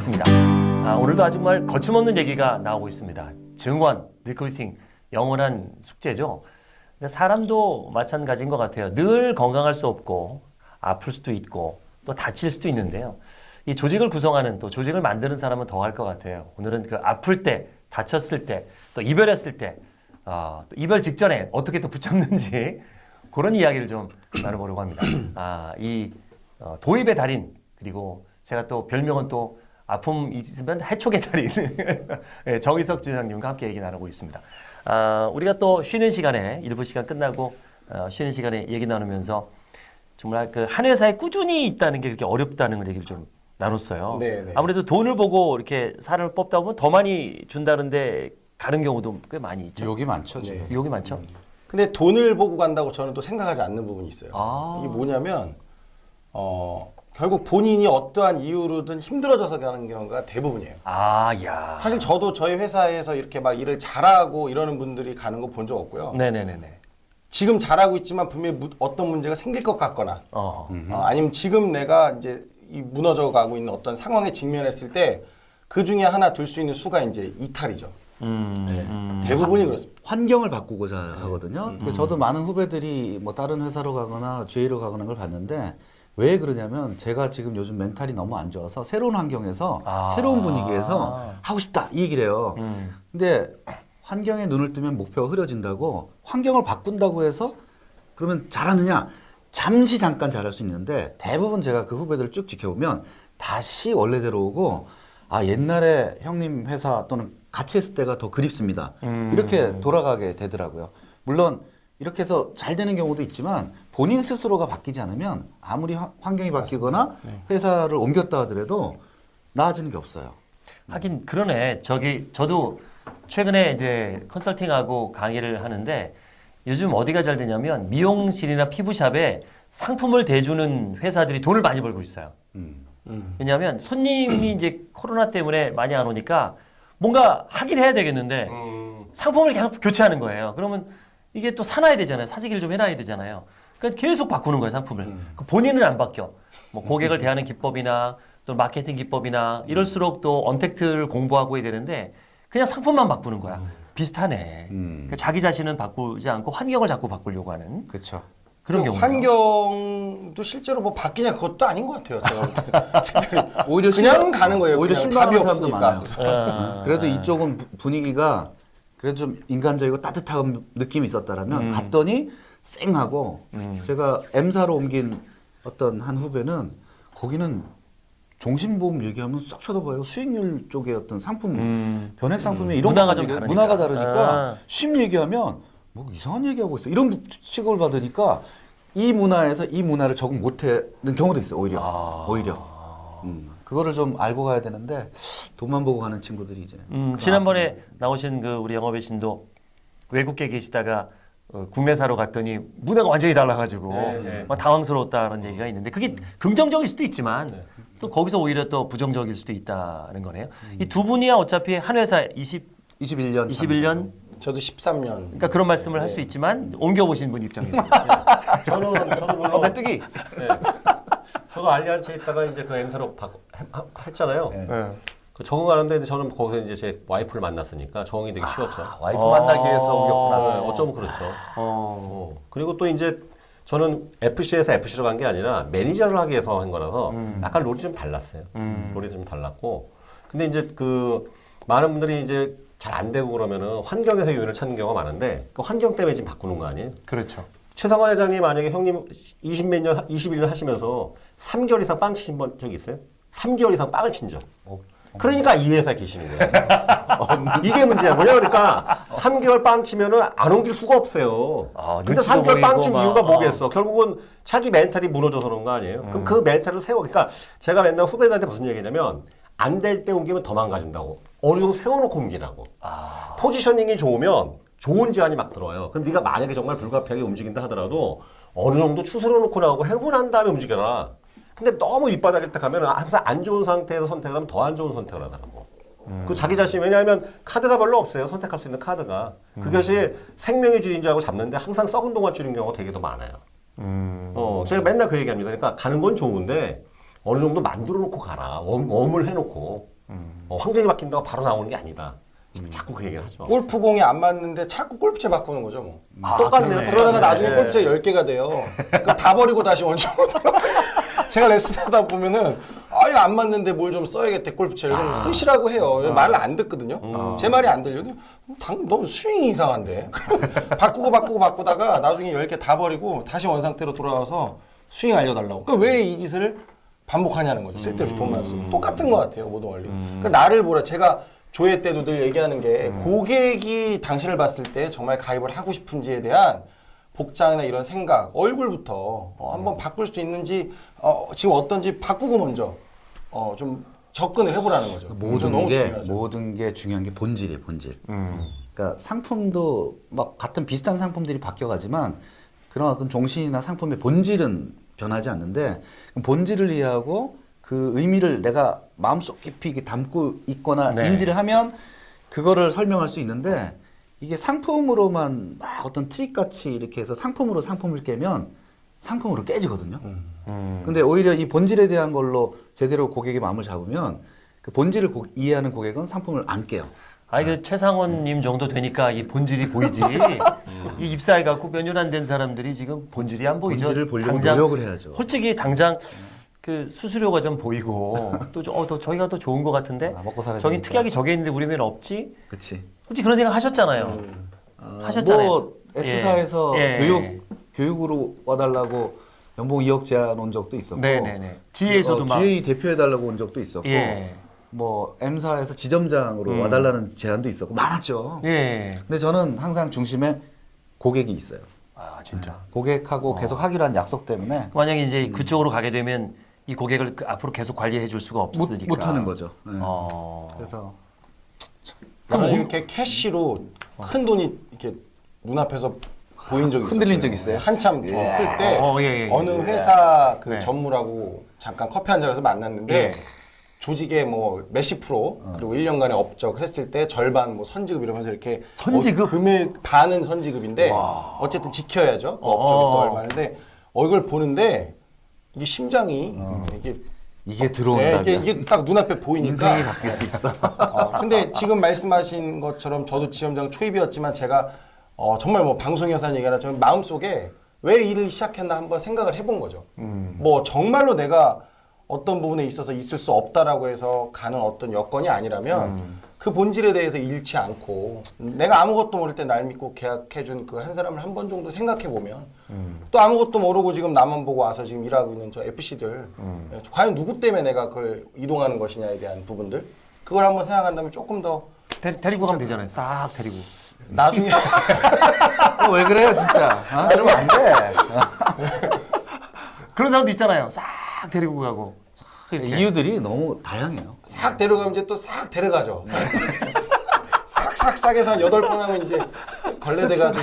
있습니다. 오늘도 아주 정말 거침없는 얘기가 나오고 있습니다. 증원, 리크루팅, 영원한 숙제죠. 근데 사람도 마찬가지인 것 같아요. 늘 건강할 수 없고 아플 수도 있고 또 다칠 수도 있는데요. 이 조직을 구성하는 또 조직을 만드는 사람은 더 할 것 같아요. 오늘은 그 아플 때, 다쳤을 때, 또 이별했을 때, 또 이별 직전에 어떻게 또 붙잡는지 그런 이야기를 좀 나눠보려고 합니다. 도입의 달인, 그리고 제가 또 별명은 또 아픔 있으면 해촉의 달인 네, 정의석 지회장님과 함께 얘기 나누고 있습니다. 우리가 또 쉬는 시간에 일부 시간 끝나고 쉬는 시간에 얘기 나누면서 정말 그 한 회사에 꾸준히 있다는 게 그렇게 어렵다는 걸 얘기를 좀 나눴어요. 네네. 아무래도 돈을 보고 이렇게 사람을 뽑다 보면 더 많이 준다는데 가는 경우도 꽤 많이 있죠. 욕이 많죠, 지금. 네. 유혹이 많죠. 근데 돈을 보고 간다고 저는 또 생각하지 않는 부분이 있어요. 아. 이게 뭐냐면 결국 본인이 어떠한 이유로든 힘들어져서 가는 경우가 대부분이에요. 야. 사실 저도 저희 회사에서 이렇게 막 일을 잘하고 이러는 분들이 가는 거 본 적 없고요. 네네네네. 지금 잘하고 있지만 분명히 어떤 문제가 생길 것 같거나 아니면 지금 내가 이제 이 무너져 가고 있는 어떤 상황에 직면했을 때 그 중에 하나 둘 수 있는 수가 이제 이탈이죠. 대부분이 그렇습니다. 환경을 바꾸고자 하거든요. 그래서 저도 많은 후배들이 뭐 다른 회사로 가거나 JA로 가거나 걸 봤는데 왜 그러냐면 제가 지금 요즘 멘탈이 너무 안 좋아서 새로운 환경에서 새로운 분위기에서 하고 싶다 이 얘기를 해요. 근데 환경에 눈을 뜨면 목표가 흐려진다고 환경을 바꾼다고 해서 그러면 잘하느냐? 잠깐 잘할 수 있는데 대부분 제가 그 후배들을 쭉 지켜보면 다시 원래대로 오고 옛날에 형님 회사 또는 같이 했을 때가 더 그립습니다. 이렇게 돌아가게 되더라고요. 물론 이렇게 해서 잘 되는 경우도 있지만 본인 스스로가 바뀌지 않으면 아무리 환경이 바뀌거나 회사를 옮겼다 하더라도 나아지는 게 없어요. 하긴 그러네. 저도 최근에 이제 컨설팅하고 강의를 하는데 요즘 어디가 잘 되냐면 미용실이나 피부샵에 상품을 대주는 회사들이 돈을 많이 벌고 있어요. 왜냐하면 손님이 이제 코로나 때문에 많이 안 오니까 뭔가 하긴 해야 되겠는데 상품을 계속 교체하는 거예요. 그러면 이게 또 사놔야 되잖아요. 사재기를 좀 해놔야 되잖아요. 그러니까 계속 바꾸는 거예요, 상품을. 본인은 안 바뀌어. 뭐 고객을 대하는 기법이나 또 마케팅 기법이나 이럴수록 또 언택트를 공부하고 해야 되는데 그냥 상품만 바꾸는 거야. 비슷하네. 그러니까 자기 자신은 바꾸지 않고 환경을 자꾸 바꾸려고 하는 그렇죠. 그런 경우. 환경도 실제로 뭐 바뀌냐 그것도 아닌 것 같아요. 제가 볼 때. 특별히 오히려 그냥 가는 거예요. 오히려 그냥 실망하는 답이 사람도 없으니까. 많아요. 그래도 이쪽은 분위기가 그래도 좀 인간적이고 따뜻한 느낌이 있었다라면 갔더니 쌩하고 제가 M사로 옮긴 어떤 한 후배는 거기는 종신보험 얘기하면 싹 쳐다봐요. 수익률 쪽의 어떤 상품, 변액 상품에 이런 문화가 거 좀 다르니까. 문화가 다르니까 쉼 얘기하면 뭐 이상한 얘기하고 있어. 이런 취급을 받으니까 이 문화에서 이 문화를 적응 못하는 경우도 있어요. 오히려. 그거를 좀 알고 가야 되는데 돈만 보고 가는 친구들이 이제. 지난번에 나오신 그 우리 영업의 신도 외국에 계시다가 국내사로 갔더니 문화가 완전히 달라가지고 막 당황스러웠다는 얘기가 있는데 그게 긍정적일 수도 있지만 또 거기서 오히려 또 부정적일 수도 있다는 거네요. 이 두 분이야 어차피 한 회사 21년 저도 13년. 그러니까 그런 말씀을 할 수 있지만 옮겨보신 분 입장에서 저도 물론 메뚜기. 네. 저도 알리안츠에 있다가 이제 그 M사로 했잖아요. 그 적응하는데 저는 거기서 이제 제 와이프를 만났으니까 적응이 되게 쉬웠죠. 와이프 만나기 위해서 옮겼구나. 어쩌면 그렇죠. 그리고 또 이제 저는 FC에서 FC로 간 게 아니라 매니저를 하기 위해서 한 거라서 약간 롤이 좀 달랐어요. 롤이 좀 달랐고. 근데 이제 그 많은 분들이 이제 잘 안 되고 그러면은 환경에서 요인을 찾는 경우가 많은데 그 환경 때문에 지금 바꾸는 거 아니에요? 그렇죠. 최성환 회장님 만약에 형님 21년 하시면서 3개월 이상 빵 치신 적이 있어요? 3개월 이상 빵을 친 적. 그러니까 이 회사에 계시는 거예요. 이게 문제야. 뭐냐 그러니까 3개월 빵 치면은 안 옮길 수가 없어요. 근데 3개월 빵 친 이유가 뭐겠어? 결국은 자기 멘탈이 무너져서 그런 거 아니에요? 그럼 그 멘탈을 세워. 그러니까 제가 맨날 후배들한테 무슨 얘기냐면 안 될 때 옮기면 더 망가진다고. 어느 정도 세워놓고 옮기라고. 포지셔닝이 좋으면 좋은 제안이 막 들어와요. 그럼 네가 만약에 정말 불가피하게 움직인다 하더라도 어느 정도 추스려 놓고 나오고 해보고 난 다음에 움직여라. 근데 너무 밑바닥일 때 가면 항상 안 좋은 상태에서 선택을 하면 더 안 좋은 선택을 하더라고. 그 자기 자신, 왜냐하면 카드가 별로 없어요. 선택할 수 있는 카드가. 그것이 생명의 줄인 줄 알고 잡는데 항상 썩은 동안 줄인 경우가 되게 더 많아요. 제가 맨날 그 얘기합니다. 그러니까 가는 건 좋은데 어느 정도 만들어 놓고 가라. 웜을 해놓고. 환경이 바뀐다고 바로 나오는 게 아니다. 자꾸 그 얘기를 하죠. 골프공이 안 맞는데 자꾸 골프채 바꾸는 거죠, 뭐. 똑같네요. 그러다가 나중에 네. 골프채 10개가 돼요. 그럼 다 버리고 다시 원점으로 돌아가. 제가 레슨하다 보면은 아, 이거 안 맞는데 뭘 좀 써야겠대, 골프채를. 그럼 쓰시라고 해요. 말을 안 듣거든요. 제 말이 안 들려. 너무 스윙이 이상한데. 바꾸다가 나중에 10개 다 버리고 다시 원상태로 돌아와서 스윙 알려달라고. 그러니까 왜 이 짓을 반복하냐는 거죠. 쓸데없이 돈만 쓰고. 똑같은 것 같아요, 모든 원리. 그러니까 나를 보라. 제가 조회 때도 늘 얘기하는 게 고객이 당신을 봤을 때 정말 가입을 하고 싶은지에 대한 복장이나 이런 생각, 얼굴부터 한번 바꿀 수 있는지 지금 어떤지 바꾸고 먼저 좀 접근을 해보라는 거죠. 모든 게 중요한 게 본질이에요, 본질. 그러니까 상품도 막 같은 비슷한 상품들이 바뀌어가지만 그런 어떤 종신이나 상품의 본질은 변하지 않는데 본질을 이해하고 그 의미를 내가 마음속 깊이 이렇게 담고 있거나 네. 인지를 하면 그거를 설명할 수 있는데 이게 상품으로만 막 어떤 트릭같이 이렇게 해서 상품을 깨면 상품으로 깨지거든요. 근데 오히려 이 본질에 대한 걸로 제대로 고객의 마음을 잡으면 그 본질을 이해하는 고객은 상품을 안 깨요. 아니 그 최상원님 정도 되니까 이 본질이 보이지. 이 입사해갖고 몇 년 안 된 사람들이 지금 본질이 안 보이죠. 본질을 보려고 당장 노력을 해야죠. 솔직히 당장 그 수수료가 좀 보이고 더 저희가 더 좋은 것 같은데 먹고 살아야 저기 되니까. 특약이 저게 있는데 우리면 없지. 그렇지. 솔직히 그런 생각 하셨잖아요. 하셨잖아요. 뭐 S사에서 예. 교육으로 와달라고 연봉 2억 제안 온 적도 있었고, 네네네. GA에서도 막 GA 대표해달라고 온 적도 있었고, 예. 뭐 M사에서 지점장으로 와달라는 제안도 있었고 많았죠. 예. 근데 저는 항상 중심에 고객이 있어요. 아 진짜. 고객하고 계속 하기로 한 약속 때문에 만약에 이제 그쪽으로 가게 되면 이 고객을 앞으로 계속 관리해 줄 수가 없으니까 못 하는 거죠. 네. 그래서 그럼 이렇게 캐시로 큰 돈이 이렇게 눈앞에서 보인 적이 흔들린 있었어요. 적 있어요? 한참 클 때 예. 어느 회사 그 네. 전무라고 잠깐 커피 한 잔에서 만났는데 예. 조직의 뭐 몇십 프로 그리고 1년간의 업적을 했을 때 절반 뭐 선지급 이러면서 이렇게 선지급? 금액 반은 선지급인데 어쨌든 지켜야죠. 그 업적이 또 얼마인데 이걸 보는데 이게 심장이 이게 들어온다면 이게 딱 눈앞에 보이니까 인생이 바뀔 수 있어. 근데 지금 말씀하신 것처럼 저도 지점장 초입이었지만 제가 정말 뭐 방송에서 하는 얘기나 저는 마음속에 왜 일을 시작했나 한번 생각을 해본 거죠. 뭐 정말로 내가 어떤 부분에 있어서 있을 수 없다라고 해서 가는 어떤 여건이 아니라면 그 본질에 대해서 잃지 않고 내가 아무것도 모를 때 날 믿고 계약해준 그 한 사람을 한 번 정도 생각해 보면 또 아무것도 모르고 지금 나만 보고 와서 지금 일하고 있는 저 FC들 과연 누구 때문에 내가 그걸 이동하는 것이냐에 대한 부분들 그걸 한번 생각한다면 조금 더 데리고 가면 되잖아요. 싹 데리고. 나중에 왜 그래요 진짜? 그러면 안 돼. 그런 사람도 있잖아요. 싹 데리고 가고. 싹 이렇게. 이유들이 너무 다양해요. 싹 데려가면 이제 또 싹 데려가죠. 싹 해서 한 8번 하면 이제 걸레대가지고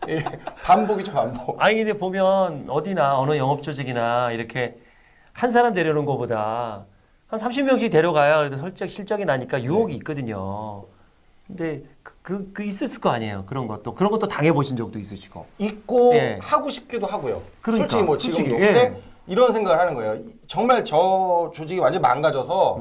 이제 반복이죠 반복. 아니 근데 보면 어디나 어느 영업 조직이나 이렇게 한 사람 데려오는 것보다 한 30명씩 데려가야 그래도 설적 실적이 나니까 유혹이 있거든요. 근데 그 있었을 거 아니에요. 그런 것도 당해 보신 적도 있으시고. 있고 예. 하고 싶기도 하고요. 그러니까, 솔직히 뭐 솔직히, 지금도. 예. 근데 이런 생각을 하는 거예요. 정말 저 조직이 완전 망가져서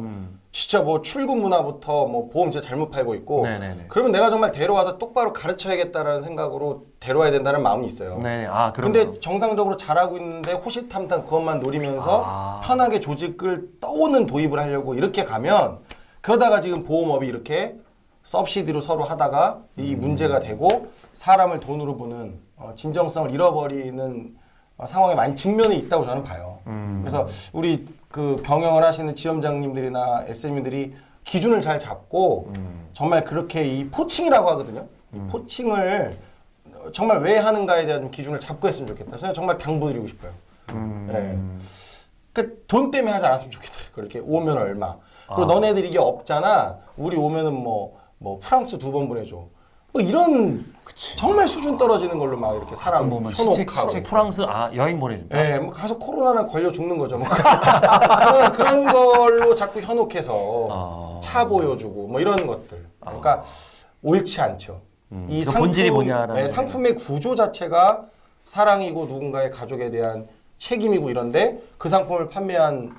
진짜 뭐 출근 문화부터 뭐 보험 진짜 잘못 팔고 있고 네네네. 그러면 내가 정말 데려와서 똑바로 가르쳐야겠다라는 생각으로 데려와야 된다는 마음이 있어요. 네, 아 그런 근데 거. 정상적으로 잘하고 있는데 호시탐탐 그것만 노리면서 편하게 조직을 떠오는 도입을 하려고 이렇게 가면 그러다가 지금 보험업이 이렇게 서브시디로 서로 하다가 이 문제가 되고 사람을 돈으로 보는 진정성을 잃어버리는 상황에 많이 직면이 있다고 저는 봐요. 그래서 우리 그 경영을 하시는 지점장님들이나 SM들이 기준을 잘 잡고 정말 그렇게 이 포칭이라고 하거든요. 이 포칭을 정말 왜 하는가에 대한 기준을 잡고 했으면 좋겠다. 저는 정말 당부드리고 싶어요. 네. 그러니까 돈 때문에 하지 않았으면 좋겠다. 그렇게 오면 얼마. 그리고 너네들 이게 없잖아. 우리 오면은 뭐 프랑스 2번 보내줘. 뭐 이런 정말 수준 떨어지는 걸로 막 이렇게 사람 보면 현혹하고. 프랑스 여행 보내준다. 예, 뭐 가서 코로나나 걸려 죽는 거죠. 뭐 그런 걸로 자꾸 현혹해서 차 보여주고 뭐 이런 것들. 그러니까 옳지 않죠. 이 그 본질이 뭐냐라는 예, 상품의 구조 자체가 사랑이고 누군가의 가족에 대한 책임이고 이런데 그 상품을 판매한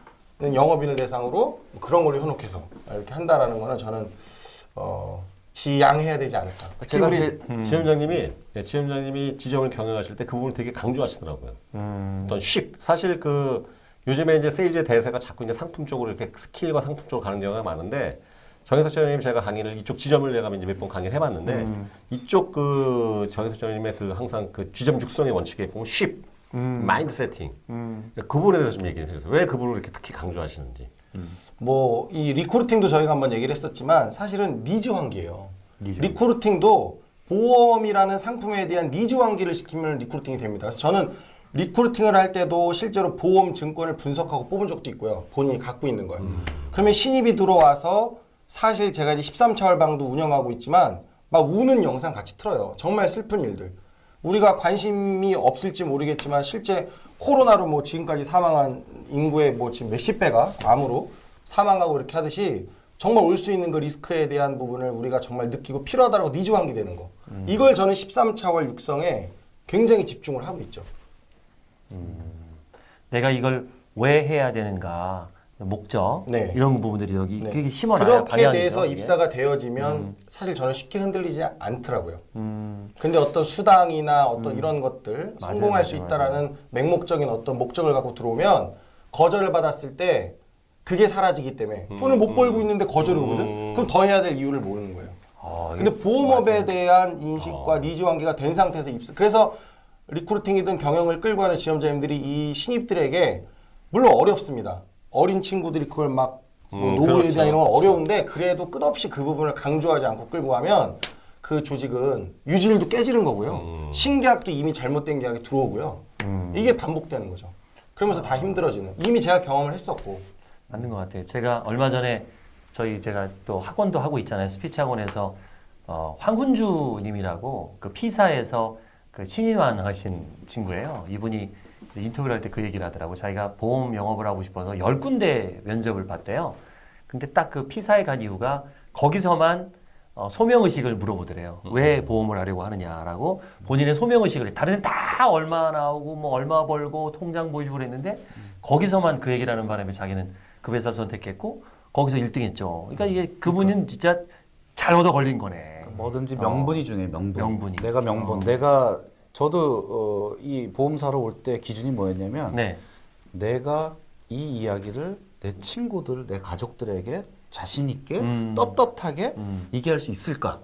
영업인을 대상으로 그런 걸로 현혹해서 이렇게 한다라는 거는 저는 지양해야 되지 않을까. 제가 우리 지점장님이 지점을 경영하실 때 그 부분을 되게 강조하시더라고요. 어떤 쉽. 사실 요즘에 이제 세일즈의 대세가 자꾸 이제 상품 쪽으로 이렇게 스킬과 상품 쪽으로 가는 경우가 많은데 정혜석 지점장님 제가 강의를 이쪽 지점을 내가 이제 몇 번 강의를 해봤는데 이쪽 정혜석 지점장님의 항상 지점 육성의 원칙에 보면 쉽, 마인드 세팅 그 부분에 대해서 좀 얘기를 해주세요. 왜 그 부분을 이렇게 특히 강조하시는지. 뭐 이 리크루팅도 저희가 한번 얘기를 했었지만 사실은 니즈 환기예요. 리크루팅도 보험이라는 상품에 대한 니즈 환기를 시키면 리크루팅이 됩니다. 그래서 저는 리크루팅을 할 때도 실제로 보험 증권을 분석하고 뽑은 적도 있고요. 본인이 갖고 있는 거예요. 그러면 신입이 들어와서 사실 제가 이제 13차월 방도 운영하고 있지만 막 우는 영상 같이 틀어요. 정말 슬픈 일들. 우리가 관심이 없을지 모르겠지만 실제 코로나로 뭐 지금까지 사망한 인구의 뭐 지금 몇십 배가 암으로 사망하고 이렇게 하듯이 정말 올 수 있는 그 리스크에 대한 부분을 우리가 정말 느끼고 필요하다고 니즈 환기되는 거. 이걸 저는 13차월 육성에 굉장히 집중을 하고 있죠. 내가 이걸 왜 해야 되는가, 목적 네. 이런 부분들이 여기 네. 그게 심어놔야 그렇게 방향이죠, 돼서 이게. 입사가 되어지면 사실 저는 쉽게 흔들리지 않더라고요. 근데 어떤 수당이나 어떤 이런 것들 맞아요, 성공할 수 맞아요, 있다라는 맹목적인 어떤 목적을 갖고 들어오면 거절을 받았을 때 그게 사라지기 때문에 돈을 못 벌고 있는데 거절을 오거든? 그럼 더 해야 될 이유를 모르는 거예요. 이게 근데 보험업에 대한 인식과 니즈 관계가 된 상태에서 그래서 리크루팅이든 경영을 끌고 가는 지점장님들이 이 신입들에게 물론 어렵습니다. 어린 친구들이 그걸 막 노후에 그렇죠. 대한 이런 건 어려운데 그래도 끝없이 그 부분을 강조하지 않고 끌고 가면 그 조직은 유지율도 깨지는 거고요. 신계약도 이미 잘못된 계약이 들어오고요. 이게 반복되는 거죠. 그러면서 다 힘들어지는. 이미 제가 경험을 했었고. 맞는 것 같아요. 제가 얼마 전에 제가 또 학원도 하고 있잖아요. 스피치 학원에서 황훈주님이라고 그 피사에서 그 신인왕 하신 친구예요. 이분이 인터뷰를 할 때 그 얘기를 하더라고. 자기가 보험 영업을 하고 싶어서 10군데 면접을 봤대요. 근데 딱 그 피사에 간 이유가 거기서만 소명의식을 물어보더래요. 왜 보험을 하려고 하느냐라고 본인의 소명의식을 다른 데는 다 얼마 나오고 뭐 얼마 벌고 통장 보여주고 그랬는데 거기서만 그 얘기를 하는 바람에 자기는 그 회사 선택했고 거기서 1등 했죠. 그러니까 이게 그분은 진짜 잘 얻어 걸린 거네. 뭐든지 명분이 중요해. 명분이. 내가 명분. 저도 이 보험사로 올 때 기준이 뭐였냐면 네. 내가 이 이야기를 내 친구들, 내 가족들에게 자신 있게 떳떳하게 얘기할 수 있을까?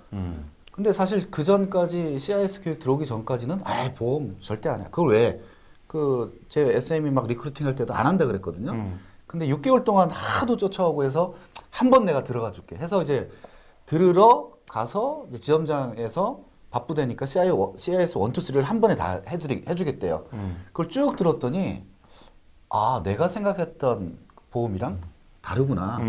근데 사실 그 전까지 CIS 교육 들어오기 전까지는 보험 절대 안 해. 그걸 왜? 제 SM이 막 리크루팅 할 때도 안 한다 그랬거든요. 근데 6개월 동안 하도 쫓아오고 해서 한 번 내가 들어가 줄게 해서 이제 들으러 가서 이제 지점장에서 바쁘다니까 CIS 1, 2, 3를 한 번에 다 해주겠대요. 그걸 쭉 들었더니 내가 생각했던 보험이랑 다르구나.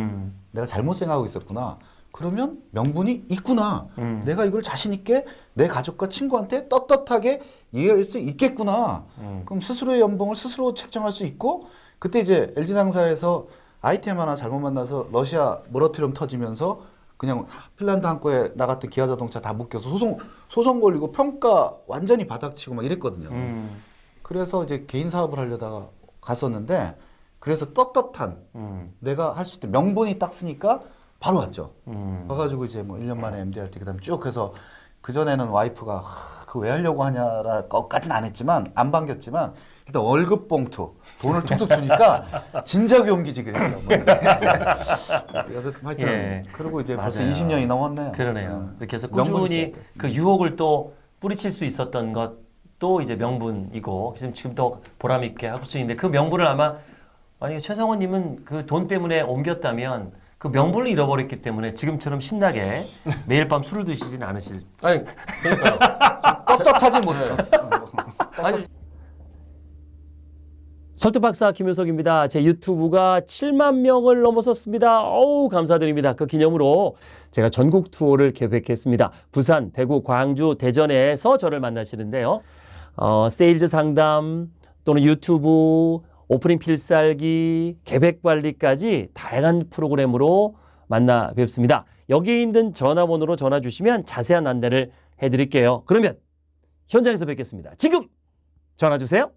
내가 잘못 생각하고 있었구나. 그러면 명분이 있구나. 내가 이걸 자신 있게 내 가족과 친구한테 떳떳하게 이해할 수 있겠구나. 그럼 스스로의 연봉을 스스로 책정할 수 있고 그때 이제 LG 상사에서 아이템 하나 잘못 만나서 러시아 모라토리엄 터지면서 그냥 핀란드 항구에 나갔던 기아 자동차 다 묶여서 소송 걸리고 평가 완전히 바닥치고 막 이랬거든요. 그래서 이제 개인 사업을 하려다가 갔었는데 그래서 떳떳한 내가 할 수 있던 명분이 딱 쓰니까 바로 왔죠. 와가지고 이제 뭐 1년 만에 MD 할 때 그다음에 쭉 해서 그전에는 와이프가 그거 왜 하려고 하냐라 것까지는 안 했지만 안 반겼지만 일단 월급 봉투 돈을 툭툭 주니까 진작에 옮기지 그랬어. 그래서 하여튼 예. 그리고 이제 맞아요. 벌써 20년이 넘었네요. 그러네요. 이렇게 해서 명분이 꾸준히 있어야 돼. 그 유혹을 또 뿌리칠 수 있었던 것도 이제 명분이고 지금 더 보람 있게 할 수 있는데 그 명분을 아마 만약에 최성원님은 그 돈 때문에 옮겼다면 그 명분을 잃어버렸기 때문에 지금처럼 신나게 매일 밤 술을 드시지는 않으실. 아니, 그러니까요. 떳떳하지 못해. 아니, 설득박사 김효석입니다. 제 유튜브가 7만 명을 넘어섰습니다. 어우, 감사드립니다. 그 기념으로 제가 전국 투어를 계획했습니다. 부산, 대구, 광주, 대전에서 저를 만나시는데요. 세일즈 상담 또는 유튜브, 오프닝 필살기, 계획 관리까지 다양한 프로그램으로 만나 뵙습니다. 여기 있는 전화번호로 전화 주시면 자세한 안내를 해드릴게요. 그러면 현장에서 뵙겠습니다. 지금 전화 주세요.